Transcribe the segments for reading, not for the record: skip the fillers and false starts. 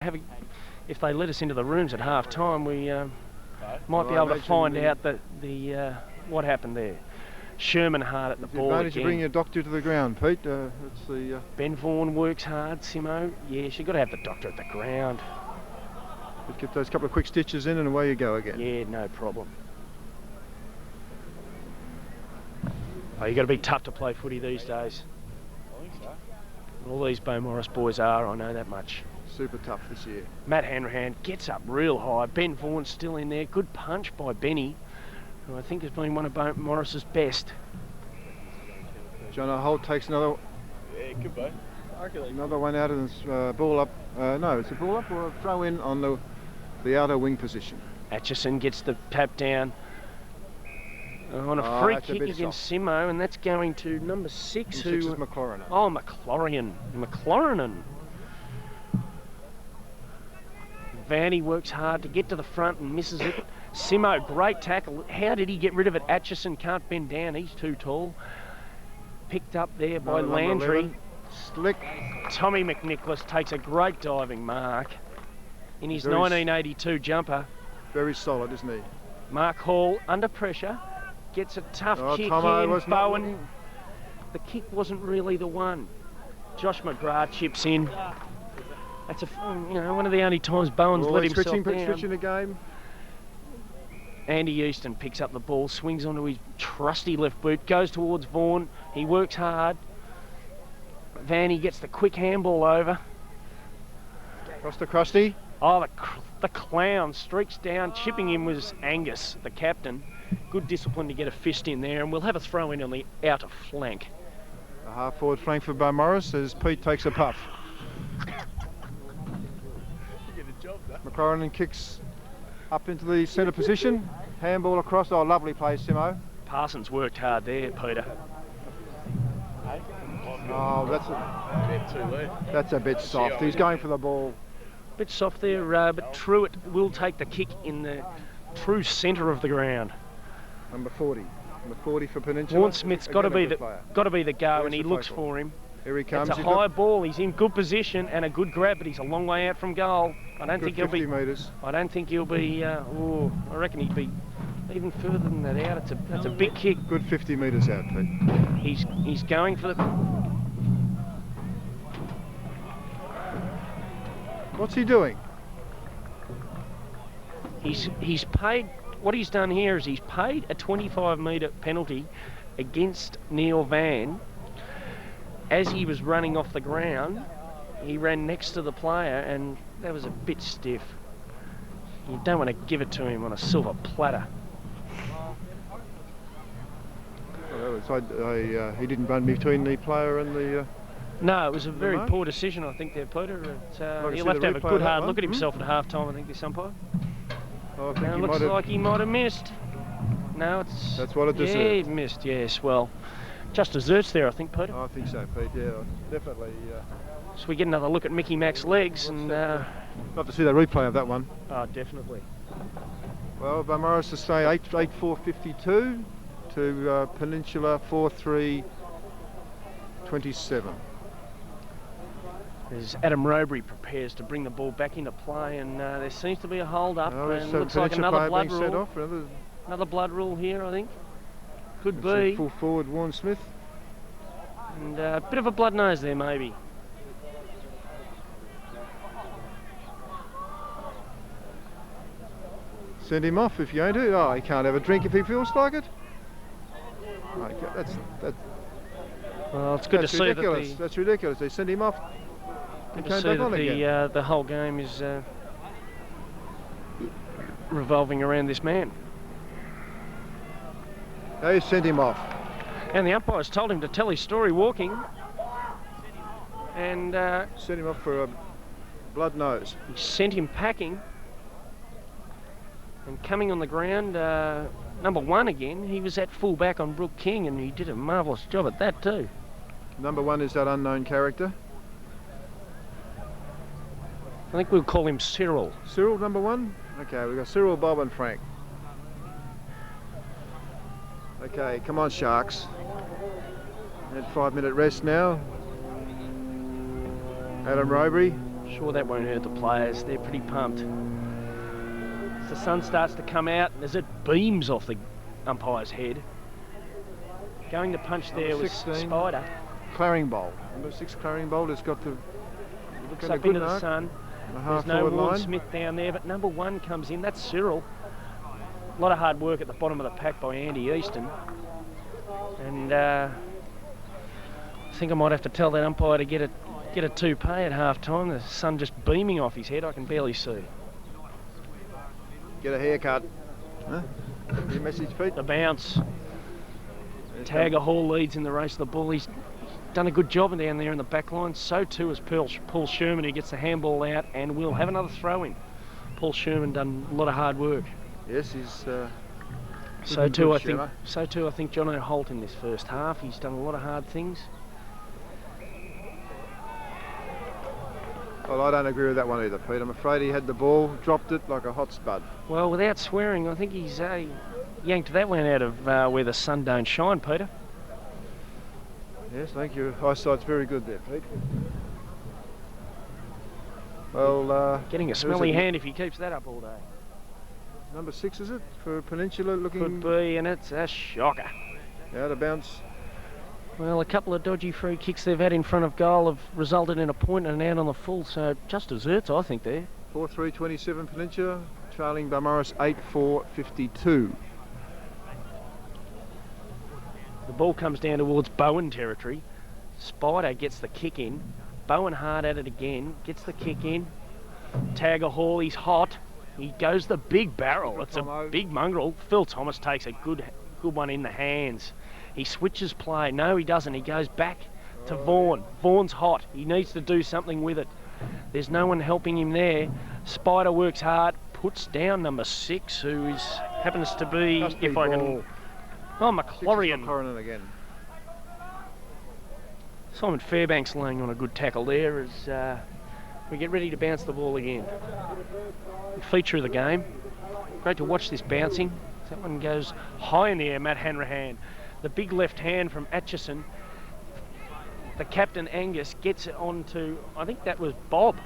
If they let us into the rooms at half time, we might be able to find out what happened there. Sherman hard at the ball advantage again. of bringing a doctor to the ground, Pete. It's the Ben Vaughan works hard, Simo. Yes, you've got to have the doctor at the ground. get those couple of quick stitches in and away you go again. Yeah, no problem. Oh, you've got to be tough to play footy these days. I think so. All these Beaumaris boys are, I know that much. Super tough this year. Matt Hanrahan gets up real high. Ben Vaughan's still in there. Good punch by Benny, who I think has been one of Beaumaris's best. John Holt takes another Yeah, it could be. one out of this ball up. No, it's a ball up or a throw in on the outer wing position. Atchison gets the tap down on a free that's a kick bit against soft. Simo, and that's going to number 6. Number 6 is McLaurin. Oh, McLaurin. Vanny works hard to get to the front and misses it. Simo, great tackle. How did he get rid of it? Atchison can't bend down. He's too tall. Picked up there by Number Landry. 11. Slick. Tommy McNicholas takes a great diving mark in his Very 1982 jumper. Very solid, isn't he? Mark Hall under pressure. Gets a tough kick Tomo in. was not Bowen. looking. The kick wasn't really the one. Josh McGrath chips in. That's one of the only times Bowen's let himself down. Switching the game. Andy Easton picks up the ball, swings onto his trusty left boot, goes towards Vaughan. He works hard. Vanny gets the quick handball over. Across to Krusty. Oh, the clown streaks down. Chipping him was Angus, the captain. Good discipline to get a fist in there, and we'll have a throw in on the outer flank. A half forward flank for Beaumaris as Pete takes a puff. You get a job, though. McLaurin kicks up into the centre position. Handball across. Oh, lovely play, Simo. Parsons worked hard there, Peter. Hey? Oh, Bit too late. that's a bit soft. He's going for the ball. Bit soft there, but Truitt will take the kick in the true centre of the ground. Number 40. Number 40 for Peninsula. Vaughan Smith's got to Again, a be good player. the go, Where's and he the looks tackle? for him. Here he comes. It's a He's got high ball. He's in good position and a good grab, but he's a long way out from goal. I don't think he'll 50 be. metres. I don't think he'll be. I reckon he'd be even further than that out. That's a big kick. Good 50 metres out, Pete. He's going for the. What's he doing? He's paid. What he's done here is he's paid a 25-metre penalty against Neil Van. As he was running off the ground, he ran next to the player, and that was a bit stiff. You don't want to give it to him on a silver platter. He didn't run between the player and the... No, it was a very mark? poor decision, I think, there, Peter. to He'll see have the to have a replay good of that hard one. look at himself at half-time, I think, this umpire. I think Now, it he looks might have- like he might have missed. No, it's... That's what it Yeah, deserved. he missed, yes. Well, just desserts there, I think, Peter. I think so, Pete. Yeah, definitely. So we get another look at Mickey Mac's legs, and... Love to see the replay of that one. Oh, definitely. Well, Beaumaris to stay 8-4-52 to Peninsula 4-3-27. As Adam Rowbury prepares to bring the ball back into play, and there seems to be a hold-up, Oh, and so looks like Peninsula another player blood being sent rule. off. Another blood rule here, I think. Could It's a be. full forward, Vaughan Smith. And a bit of a blood nose there, maybe. Send him off if you're going to. Oh, he can't have a drink if he feels like it. Okay, Well, it's good to that's see ridiculous. that That's ridiculous. They send him off. He came back on again. the whole game is revolving around this man. They sent him off. And the umpires told him to tell his story walking. And Sent him off for a blood nose. he sent him packing. And coming on the ground, number 1 again, he was at full back on Brooke King, and he did a marvellous job at that too. Number 1 is that unknown character. I think we'll call him Cyril. Cyril, number 1? Okay, we've got Cyril, Bob and Frank. Okay, come on, Sharks. Had 5-minute rest now. Adam Rowbury Sure that won't hurt the players. They're pretty pumped. As the sun starts to come out, as it beams off the umpire's head. Going to punch there Number was 16. Spider. Claringbold. Number 6 Claringbold has got the Looks got a up good into the mark. sun. The There's half no forward Warren line. Smith down there, but number 1 comes in. That's Cyril. A lot of hard work at the bottom of the pack by Andy Easton. And I think I might have to tell that umpire to get a toupee at half time. The sun just beaming off his head. I can barely see. Get a haircut. Huh? Your message, Pete? The bounce. There's Tagger Hall leads in the race of the ball. He's done a good job down there in the back line. So too has Paul Sherman, who gets the handball out and will have another throw in. Paul Sherman done a lot of hard work. Yes, he's. So looking too, good, I think. Shermer. So too, I think John O'Holt in this first half. He's done a lot of hard things. Well, I don't agree with that one either, Pete. I'm afraid he had the ball, dropped it like a hot spud. Well, without swearing, I think he's yanked that one out of where the sun don't shine, Peter. Yes, thank you. Eyesight's very good there, Pete. Well, Getting a there's smelly hand if he keeps that up all day. Number 6, is it, for Peninsula looking Could be, and it's a shocker. out of bounce? Well, a couple of dodgy free kicks they've had in front of goal have resulted in a point and an out on the full, so just desserts, I think, there. 4-3-27 Peninsula, trailing Balmoral 8-4-52. The ball comes down towards Bowen territory. Spider gets the kick in. Bowen hard at it again, gets the kick in. Tagger Hall, he's hot. He goes the big barrel. It's a Tomo. big mongrel. Phil Thomas takes a good one in the hands. He switches play. No, he doesn't. He goes back to Vaughan. Vaughan's hot. He needs to do something with it. There's no one helping him there. Spider works hard, puts down number 6, who happens to be, Must be if I can... ball. Oh, 6 is McLaurian. Coronan again. Simon Fairbanks laying on a good tackle there as we get ready to bounce the ball again. Feature of the game. Great to watch this bouncing. That one goes high in the air, Matt Hanrahan. The big left hand from Atchison. The captain, Angus, gets it on to, I think that was Bob,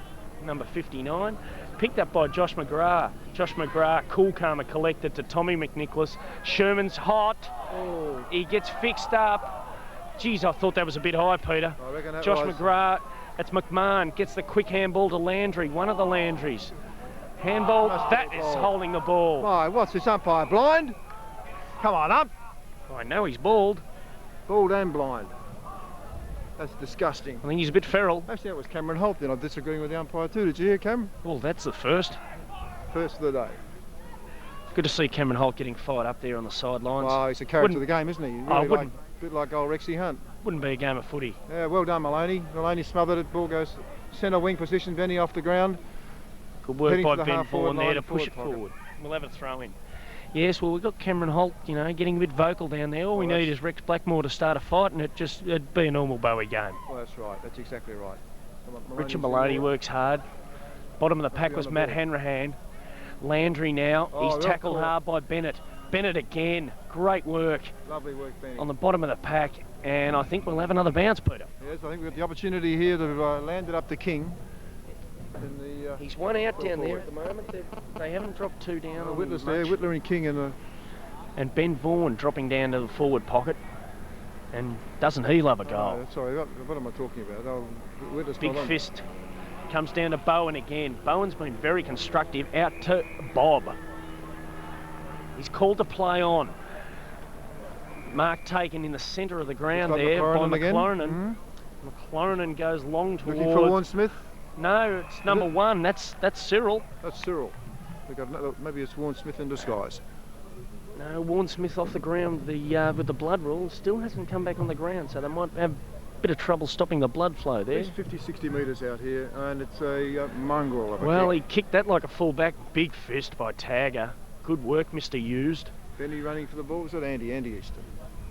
number 59. Picked up by Josh McGrath. Josh McGrath, cool, calm, and collected to Tommy McNicholas. Sherman's hot. Oh, He gets fixed up. Geez, I thought that was a bit high, Peter. I reckon that Josh was. McGrath, that's McMahon, gets the quick handball to Landry, one of the Landrys. Handball, Must be that a is goal. holding the ball. Why, what's this umpire, blind? Come on up. I know he's bald. Bald and blind. That's disgusting. I think he's a bit feral. Actually, that was Cameron Holt then. I'm disagreeing with the umpire too. Did you hear, Cam? Well, that's the first. First of the day. Good to see Cameron Holt getting fired up there on the sidelines. Wow, he's a character Wouldn't- of the game, isn't he? Really I like, wouldn't- a bit like old Rexy Hunt. Wouldn't be a game of footy. Yeah, well done, Maloney. Maloney smothered it. Ball goes centre wing position. Benny off the ground. Good work Heading by to the Ben half forward Vaughan there line, to push it forward pocket. forward. We'll have a throw in. Yes, well, we've got Cameron Holt, you know, getting a bit vocal down there. All we Well, need that's- is Rex Blackmore to start a fight and it'd be a normal Bowie game. Well, that's right. That's exactly right. Come on, Richard Maloney's Maloney in works hard. Bottom of the pack be was on the Matt ball. Hanrahan. Landry now. Oh, He's well tackled caught. hard by Bennett. Bennett again. Great work there. Lovely work, Benny. on the bottom of the pack. And I think we'll have another bounce, Peter. Yes, I think we've got the opportunity here to land it up to King. In the, He's one out Full down there forward. at the moment. They haven't dropped two down. on Whitler's much. there. Whitler and King in the. And Ben Vaughan dropping down to the forward pocket. And doesn't he love a goal? Sorry, what am I talking about? Oh, Whitler's Big not on. fist comes down to Bowen again. Bowen's been very constructive. Out to Bob. He's called to play on. Mark taken in the centre of the ground Got there by McLaurin again. McLaurin. Mhm. McLaurin goes long towards. Looking for Warren Smith. No, it's number 1. That's Cyril. That's Cyril. We got maybe it's Warren Smith in disguise. No, Warren Smith off the ground with the blood rule. Still hasn't come back on the ground, so they might have a bit of trouble stopping the blood flow there. There's 50, 60 metres out here, and it's a mongrel of a Well, kick. he kicked that like a fullback. Big fist by Tagger. Good work, Mr. Used. Benny running for the ball. Was that Andy Easton?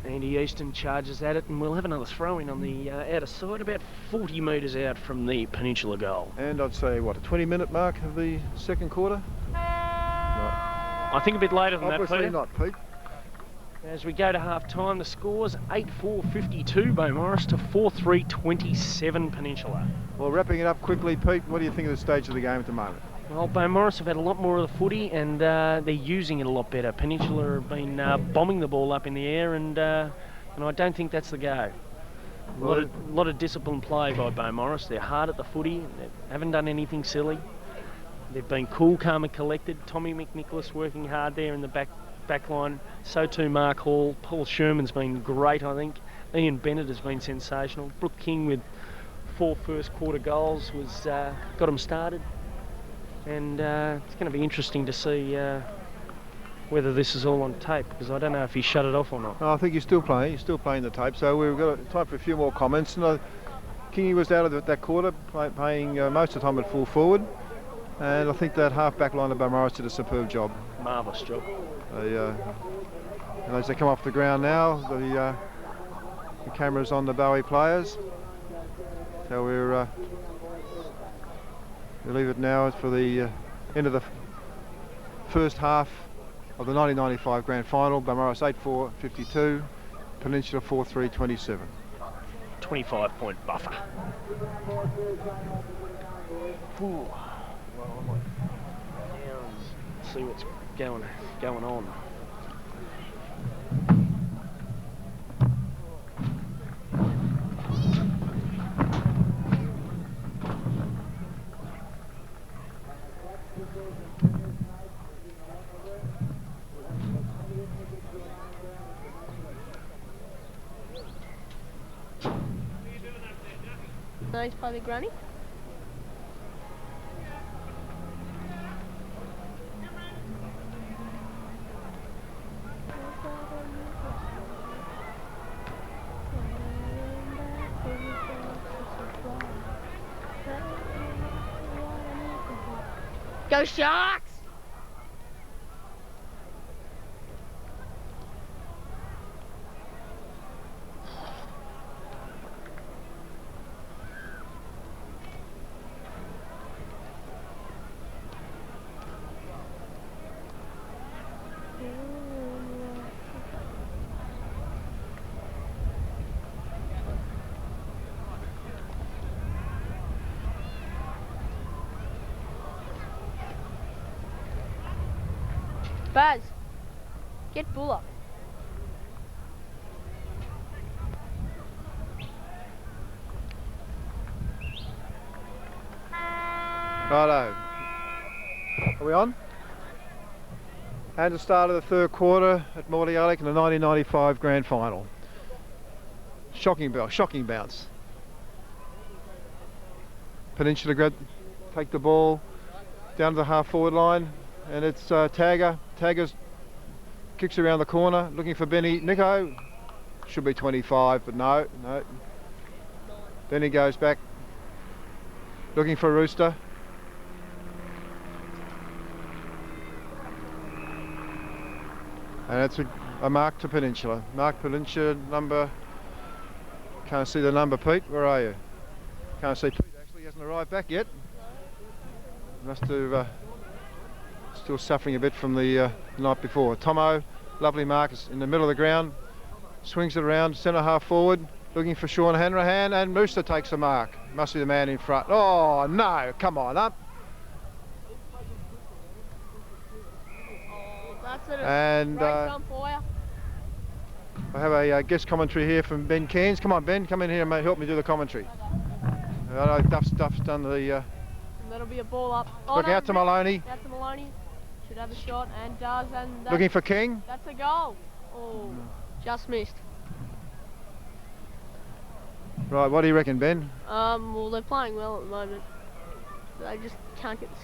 Andy Easton charges at it, and we'll have another throw in on the outer side, about 40 metres out from the Peninsula goal. And I'd say, what, a 20-minute mark of the second quarter? I think a bit later than Obviously that, Peter. not, Pete. As we go to half time, the scores 8-4 Beaumaris to 4-3 Peninsula. Well, wrapping it up quickly, Pete, what do you think of the stage of the game at the moment? Well, Beaumaris have had a lot more of the footy and they're using it a lot better. Peninsula have been bombing the ball up in the air and I don't think that's the go. A lot of disciplined play by Beaumaris. They're hard at the footy. They haven't done anything silly. They've been cool, calm and collected. Tommy McNicholas working hard there in the back line. So too Mark Hall. Paul Sherman's been great, I think. Ian Bennett has been sensational. Brooke King with 4 first quarter goals was got him started. And it's going to be interesting to see whether this is all on tape, because I don't know if he shut it off or not. I think he's still playing the tape, so we've got time for a few more comments. And Kingy was out of that quarter, playing most of the time at full forward, and I think that half back line of Beaumaris did a superb job. Marvellous job. And as they come off the ground now, the camera's on the Bowie players, so we'll leave it now for the end of the first half of the 1995 Grand Final. Beaumaris 8-4, Peninsula 4-3, 25-point buffer. Ooh. Well, I might see what's going on. Nice by the granny. Go Sharks! Baz, get Bull up. Righto. Are we on? And the start of the third quarter at Morley Alec in the 1995 Grand Final. Shocking bounce. Peninsula take the ball down to the half forward line, and it's Tagger. Tagger's kicks around the corner, looking for Benny. Nico should be 25, but no. Then he goes back, looking for Rooster. And it's a mark to Peninsula. Mark Peninsula number. Can't see the number, Pete. Where are you? Can't see Pete. Actually, he hasn't arrived back yet. Must have. Still suffering a bit from the night before. Tomo, lovely mark, is in the middle of the ground, swings it around, centre half forward, looking for Sean Hanrahan, and Mooster takes a mark. Must be the man in front. Oh no, come on up. That's it. And I have a guest commentary here from Ben Cairns. Come on, Ben, come in here and help me do the commentary. I know Duff's done the... That'll be a ball up. Look out to Maloney. Out to Maloney. Should have a shot and does, and looking for King. That's a goal. Oh, just missed. Right, what do you reckon, Ben? Well, they're playing well at the moment. They just can't get the